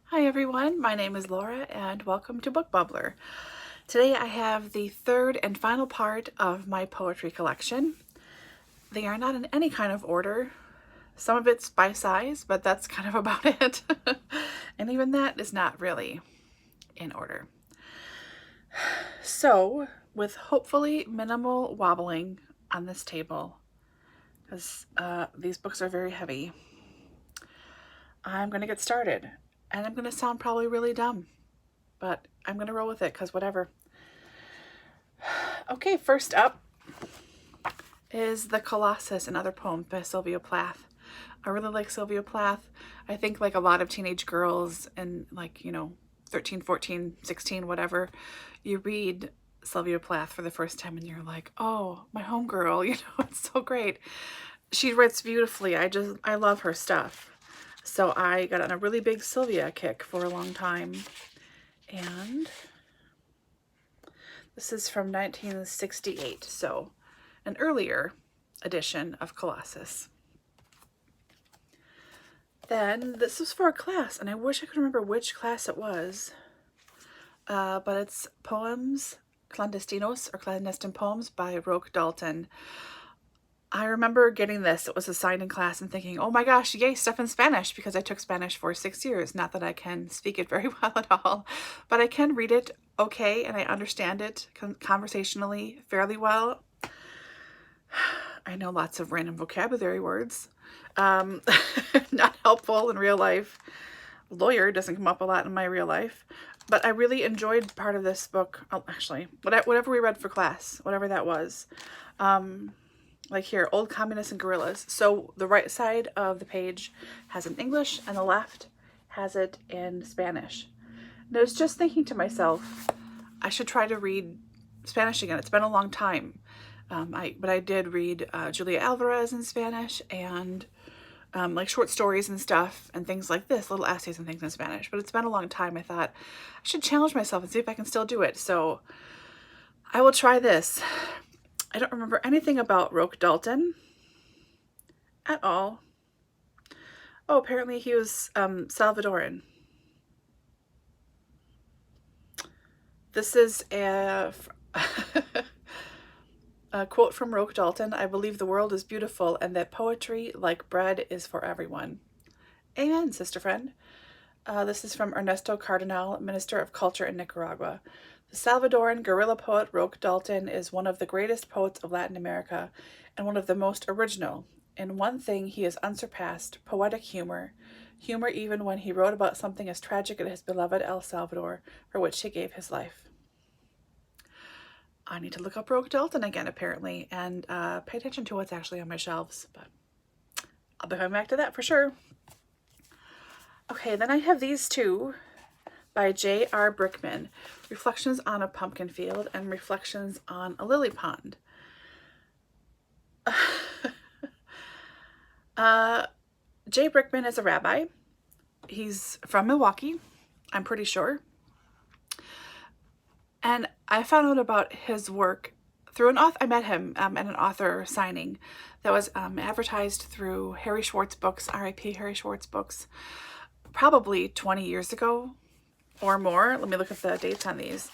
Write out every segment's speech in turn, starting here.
Hi everyone, my name is Laura and welcome to Book Bubbler. Today I have the third and final part of my poetry collection. They are not in any kind of order. Some of it's by size, but that's kind of about it. And even that is not really in order. So, with hopefully minimal wobbling on this table, because these books are very heavy, I'm going to get started. And I'm going to sound probably really dumb, but I'm going to roll with it because whatever. Okay, first up is The Colossus and Other Poems by Sylvia Plath. I really like Sylvia Plath. I think like a lot of teenage girls and 13, 14, 16, whatever, you read Sylvia Plath for the first time and you're like, oh, my homegirl, it's so great. She writes beautifully. I love her stuff. So I got on a really big Sylvia kick for a long time. And this is from 1968, so an earlier edition of Colossus. Then this was for a class, and I wish I could remember which class it was, but it's Poems Clandestinos, or Clandestine Poems by Roque Dalton. I remember getting this. It was assigned in class and thinking, oh my gosh, yay, stuff in Spanish, because I took Spanish for 6 years. Not that I can speak it very well at all, but I can read it okay, and I understand it conversationally fairly well. I know lots of random vocabulary words. Not helpful in real life. Lawyer doesn't come up a lot in my real life. But I really enjoyed part of this book. Oh, actually, whatever we read for class, whatever that was. Like here, Old Communists and Guerrillas. So the right side of the page has it in English and the left has it in Spanish. And I was just thinking to myself, I should try to read Spanish again. It's been a long time. But I did read Julia Alvarez in Spanish and like short stories and stuff and things like this, little essays and things in Spanish. But it's been a long time. I thought I should challenge myself and see if I can still do it. So I will try this. I don't remember anything about Roque Dalton at all. Oh, apparently he was Salvadoran. This is a quote from Roque Dalton: I believe the world is beautiful and that poetry, like bread, is for everyone. Amen, sister friend. This is from Ernesto Cardenal, Minister of Culture in Nicaragua. The Salvadoran guerrilla poet Roque Dalton is one of the greatest poets of Latin America and one of the most original. In one thing he is unsurpassed: poetic humor. Humor even when he wrote about something as tragic as his beloved El Salvador, for which he gave his life. I need to look up Roque Dalton again, apparently, and pay attention to what's actually on my shelves, but I'll be coming back to that for sure. Okay, then I have these two by J.R. Brickman, Reflections on a Pumpkin Field and Reflections on a Lily Pond. J. Brickman is a rabbi. He's from Milwaukee, I'm pretty sure. And I found out about his work through an author. I met him at an author signing that was advertised through Harry Schwartz Books, R.I.P. Harry Schwartz Books, probably 20 years ago or more. Let me look at the dates on these.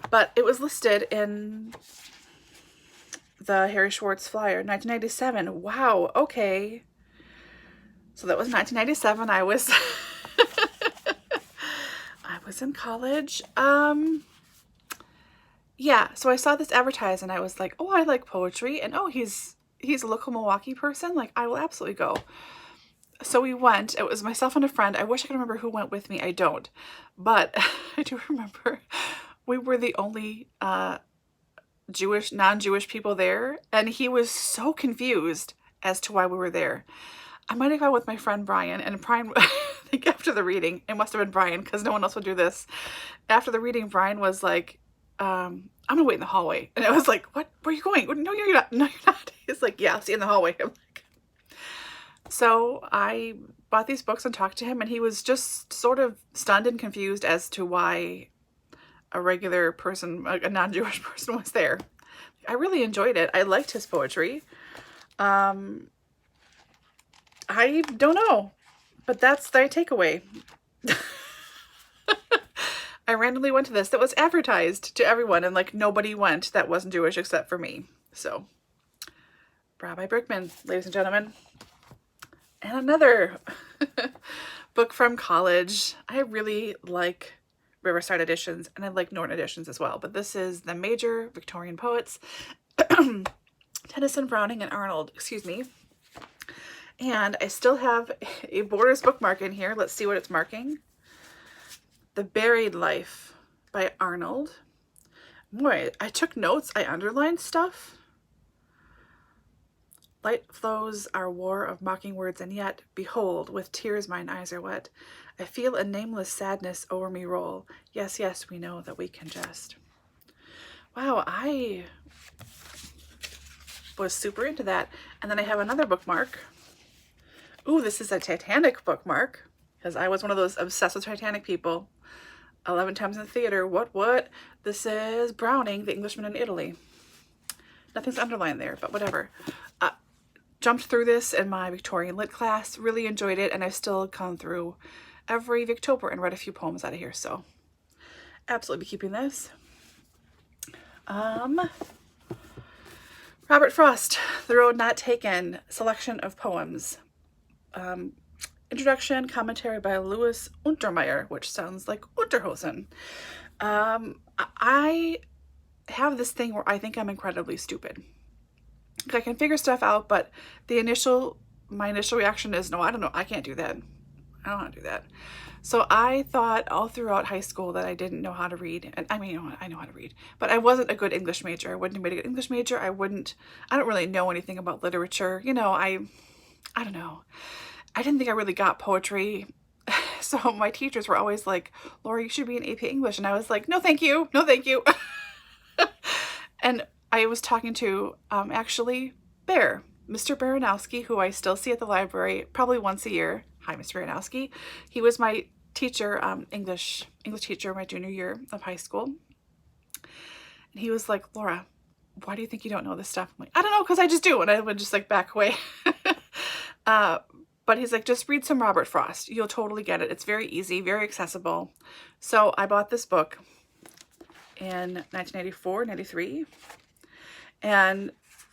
But it was listed in the Harry Schwartz flyer, 1997. Wow, okay. So that was 1997. I was I was in college. Yeah, so I saw this advertised and I was like, oh, I like poetry, and oh, he's a local Milwaukee person. Like, I will absolutely go. So we went. It was myself and a friend. I wish I could remember who went with me. I don't. But I do remember we were the only non-Jewish people there, and he was so confused as to why we were there. I might have gone with my friend Brian, and Brian, I think after the reading, it must have been Brian because no one else would do this. After the reading, Brian was like, I'm gonna wait in the hallway. And I was like, what? Where are you going? No, you're not. No, you're not. He's like, yeah, I'll see you in the hallway. I'm like, so I bought these books and talked to him, and he was just sort of stunned and confused as to why a regular person, a non-Jewish person, was there. I really enjoyed it. I liked his poetry. I don't know, but that's the takeaway. I randomly went to this that was advertised to everyone, and like nobody went that wasn't Jewish except for me. So, Rabbi Brickman, ladies and gentlemen. And another book from college. I really like Riverside editions, and I like Norton editions as well. But this is the major Victorian poets, Tennyson, Browning, and Arnold, excuse me. And I still have a Borders bookmark in here. Let's see what it's marking. The Buried Life by Arnold. Boy, I took notes. I underlined stuff. Light flows our war of mocking words, and yet, behold, with tears mine eyes are wet. I feel a nameless sadness o'er me roll. Yes, yes, we know that we can jest. Wow, I was super into that. And then I have another bookmark. Ooh, this is a Titanic bookmark, because I was one of those obsessed with Titanic people. 11 times in the theater. What? This is Browning, The Englishman in Italy. Nothing's underlined there, but whatever. Jumped through this in my Victorian Lit class, really enjoyed it, and I've still gone through every Victober and read a few poems out of here, so absolutely be keeping this. Robert Frost, The Road Not Taken, selection of poems. Introduction, commentary by Louis Untermeyer, which sounds like Unterhosen. I have this thing where I think I'm incredibly stupid. I can figure stuff out, but my initial reaction is, no, I don't know. I can't do that. I don't want to do that. So I thought all throughout high school that I didn't know how to read. And I mean, I know how to read, but I wasn't a good English major. I wouldn't have made a good English major. I don't really know anything about literature. You know, I don't know. I didn't think I really got poetry. So my teachers were always like, Laura, you should be an AP English. And I was like, no, thank you. No, thank you. And I was talking to, actually, Mr. Baranowski, who I still see at the library probably once a year. Hi, Mr. Baranowski. He was my teacher, English teacher my junior year of high school. And he was like, Laura, why do you think you don't know this stuff? I'm like, I don't know, because I just do. And I would just like back away. But he's like, just read some Robert Frost. You'll totally get it. It's very easy, very accessible. So I bought this book in 1994, 93. And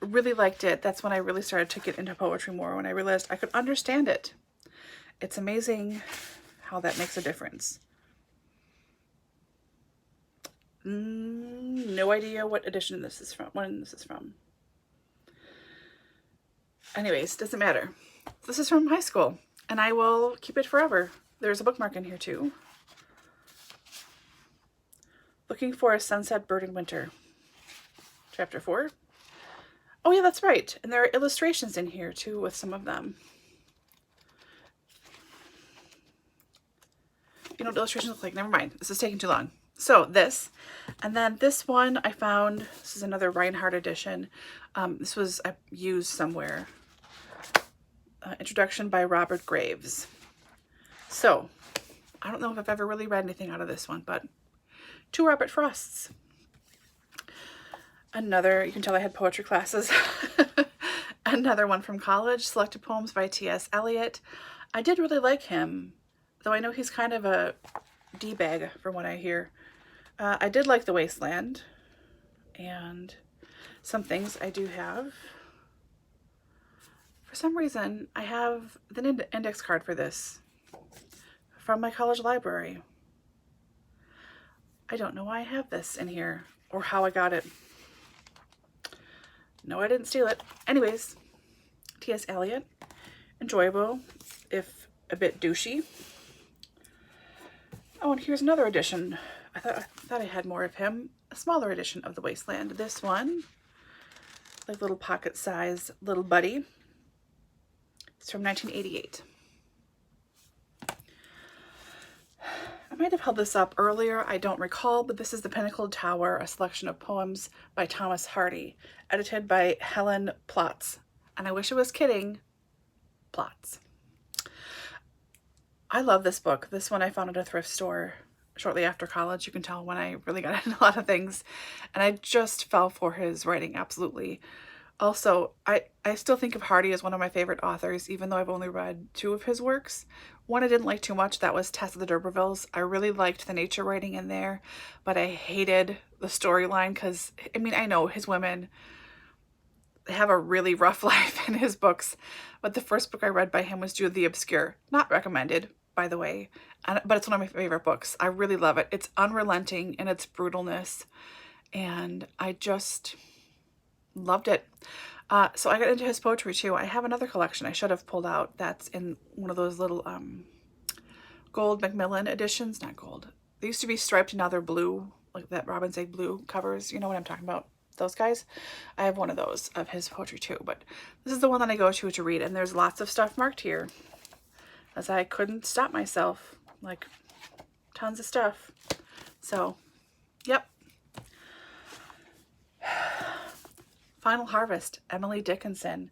really liked it. That's when I really started to get into poetry more, when I realized I could understand it. It's amazing how that makes a difference. No idea what edition this is from, when this is from. Anyways, doesn't matter. This is from high school, and I will keep it forever. There's a bookmark in here too. Looking for a Sunset Bird in Winter. Chapter 4. Oh yeah, that's right. And there are illustrations in here too with some of them. You know what illustrations look like? Never mind. This is taking too long. So this, and then this one I found, this is another Reinhardt edition. This was used somewhere. Introduction by Robert Graves. So, I don't know if I've ever really read anything out of this one, but 2 Robert Frosts. Another, you can tell I had poetry classes. Another one from college, Selected Poems by T.S. Eliot. I did really like him, though I know he's kind of a D-bag from what I hear. I did like The Wasteland, and some things I do have. For some reason, I have the index card for this from my college library. I don't know why I have this in here, or how I got it. No, I didn't steal it. Anyways, T.S. Eliot. Enjoyable, if a bit douchey. Oh, and here's another edition. I thought I had more of him. A smaller edition of The Wasteland. This one, like little pocket size little buddy. It's from 1988. I might have held this up earlier, I don't recall, but this is The Pinnacle Tower, a selection of poems by Thomas Hardy, edited by Helen Plotz. And I wish I was kidding, Plotz. I love this book. This one I found at a thrift store shortly after college. You can tell when I really got into a lot of things. And I just fell for his writing, absolutely. Also, I still think of Hardy as one of my favorite authors, even though I've only read 2 of his works. One I didn't like too much, that was Tess of the D'Urbervilles. I really liked the nature writing in there, but I hated the storyline because, I mean, I know his women have a really rough life in his books, but the first book I read by him was Jude the Obscure. Not recommended, by the way, but it's one of my favorite books. I really love it. It's unrelenting in its brutalness, and I just loved it. So I got into his poetry too. I have another collection I should have pulled out that's in one of those little gold Macmillan editions. Not gold. They used to be striped and now they're blue, like that Robin's Egg blue covers. You know what I'm talking about? Those guys. I have one of those of his poetry too, but this is the one that I go to read, and there's lots of stuff marked here as I couldn't stop myself. Like tons of stuff. So, yep. Final Harvest, Emily Dickinson.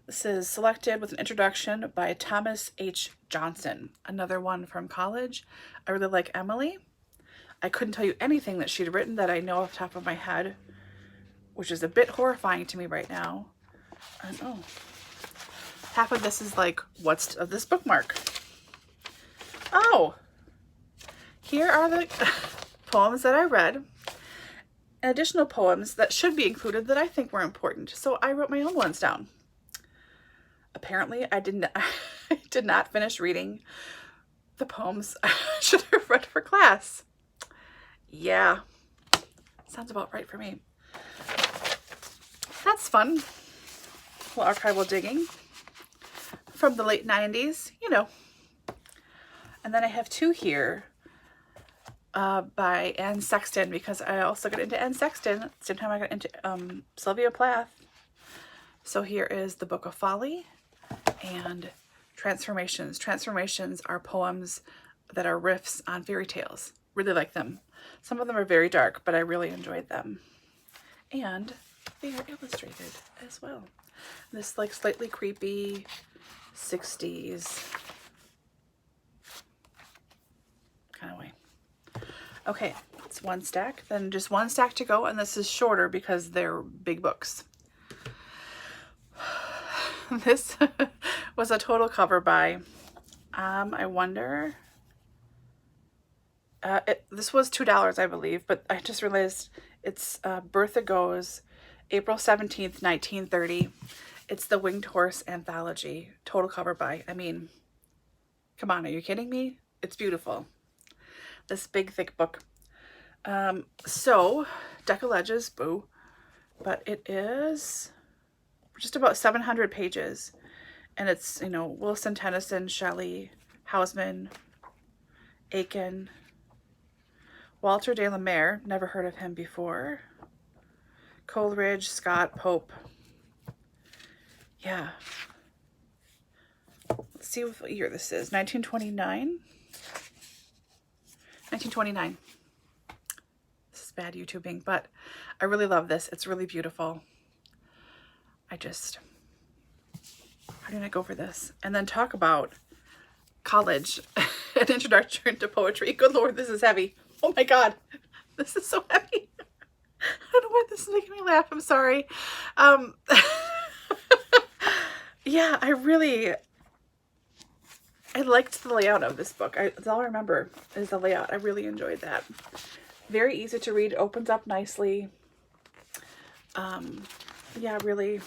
This is selected with an introduction by Thomas H. Johnson, another one from college. I really like Emily. I couldn't tell you anything that she'd written that I know off the top of my head, which is a bit horrifying to me right now. And oh, half of this is like, what's of this bookmark? Oh, here are the poems that I read. Additional poems that should be included that I think were important. So I wrote my own ones down. Apparently I did not finish reading the poems I should have read for class. Yeah, sounds about right for me. That's fun. A little archival digging from the late 90s, you know. And then I have 2 here. By Anne Sexton, because I also got into Anne Sexton at the same time I got into Sylvia Plath. So here is the Book of Folly and Transformations. Transformations are poems that are riffs on fairy tales. Really like them. Some of them are very dark, but I really enjoyed them. And they are illustrated as well. This like slightly creepy 60s kind of way. Okay, it's 1 stack, then just 1 stack to go, and this is shorter because they're big books. This was a total cover by, I wonder, this was $2, I believe, but I just realized it's Bertha Goes, April 17th, 1930. It's the Winged Horse anthology, total cover by, I mean, come on, are you kidding me? It's beautiful. This big thick book. So deck of ledges, boo, but it is just about 700 pages, and it's, you know, Wilson, Tennyson, Shelley, Housman, Aiken, Walter de la Mare, never heard of him before, Coleridge, Scott, Pope. Yeah, let's see what year this is. 1929. 1929. This is bad YouTubing, but I really love this. It's really beautiful. How did I go for this? And then talk about college, an introduction to poetry. Good Lord, this is heavy. Oh my God, this is so heavy. I don't know why this is making me laugh. I'm sorry. Yeah, I liked the layout of this book. That's all I remember is the layout. I really enjoyed that. Very easy to read. Opens up nicely. Yeah, really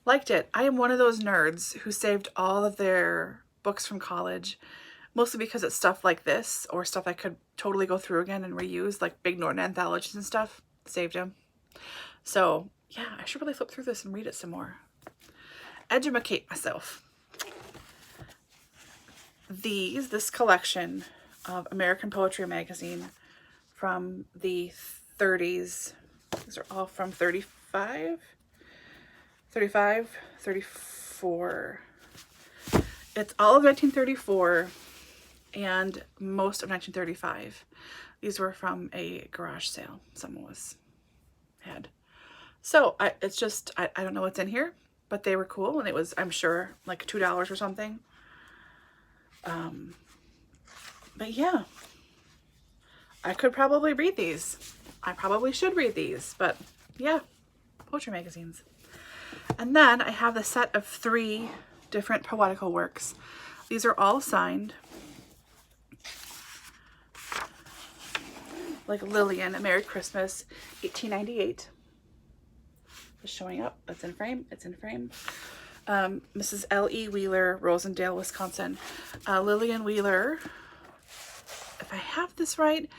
liked it. I am one of those nerds who saved all of their books from college, mostly because it's stuff like this or stuff I could totally go through again and reuse, like Big Norton anthologies and stuff. Saved them. So yeah, I should really flip through this and read it some more. Educate myself. This collection of American Poetry Magazine from the 30s. These are all from 34. It's all of 1934 and most of 1935. These were from a garage sale someone had. So I don't know what's in here, but they were cool, and it was, I'm sure, like $2 or something. But yeah, I could probably read these. I probably should read these, but yeah, poetry magazines. And then I have the set of 3 different poetical works. These are all signed. Like Lillian, A Merry Christmas, 1898. Just showing up. It's in frame. It's in frame. Mrs. L.E. Wheeler, Rosendale, Wisconsin. Lillian Wheeler, if I have this right,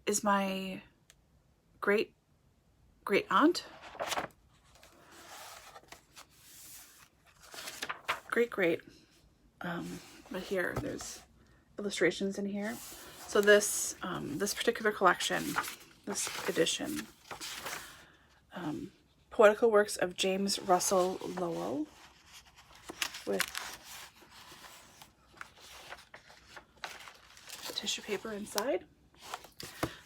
is my great aunt. Great. But here, there's illustrations in here. So this this particular collection, this edition, poetical works of James Russell Lowell, with tissue paper inside.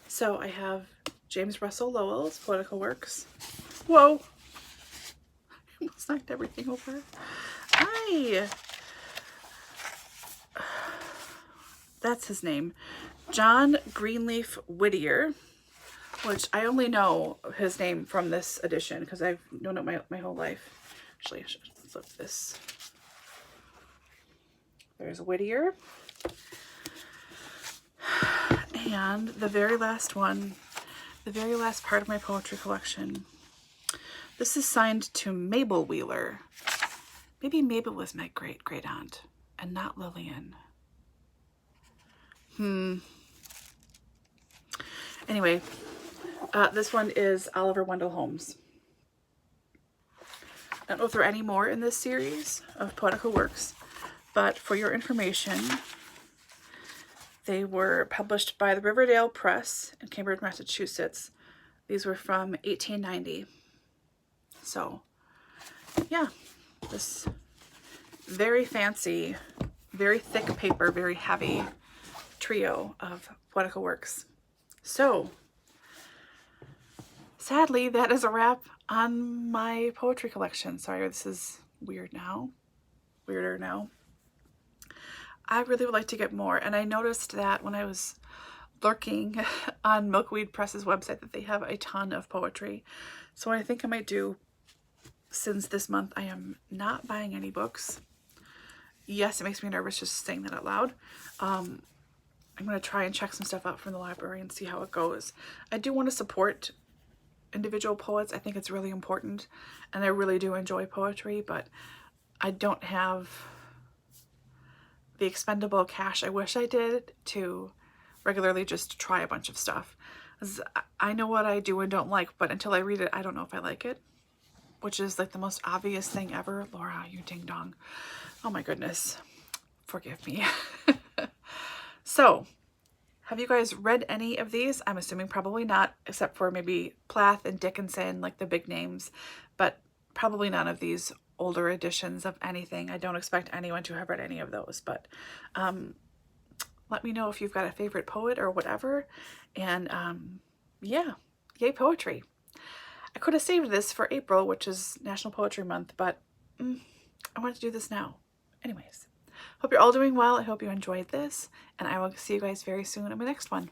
So I have James Russell Lowell's poetical works. Whoa! I almost knocked everything over. Hi! That's his name. John Greenleaf Whittier, which I only know his name from this edition because I've known it my whole life. Actually, I should flip this. There's Whittier. And the very last one, the very last part of my poetry collection. This is signed to Mabel Wheeler. Maybe Mabel was my great aunt and not Lillian. Anyway, this one is Oliver Wendell Holmes. I don't know if there are any more in this series of poetical works, but for your information, they were published by the Riverdale Press in Cambridge, Massachusetts. These were from 1890. So, yeah, this very fancy, very thick paper, very heavy trio of poetical works. So, sadly, that is a wrap on my poetry collection. Sorry, this is weirder now. I really would like to get more, and I noticed that when I was lurking on Milkweed Press's website that they have a ton of poetry. So what I think I might do, since this month I am not buying any books. Yes, it makes me nervous just saying that out loud. I'm going to try and check some stuff out from the library and see how it goes. I do want to support individual poets. I think it's really important, and I really do enjoy poetry, but I don't have the expendable cash I wish I did to regularly just try a bunch of stuff. I know what I do and don't like, but until I read it, I don't know if I like it, which is like the most obvious thing ever. Laura, you ding dong. Oh my goodness. Forgive me. So, have you guys read any of these? I'm assuming probably not, except for maybe Plath and Dickinson, like the big names, but probably none of these older editions of anything. I don't expect anyone to have read any of those, but let me know if you've got a favorite poet or whatever. And yeah, yay poetry. I could have saved this for April, which is National Poetry Month, but I wanted to do this now. Anyways, hope you're all doing well. I hope you enjoyed this, and I will see you guys very soon in my next one.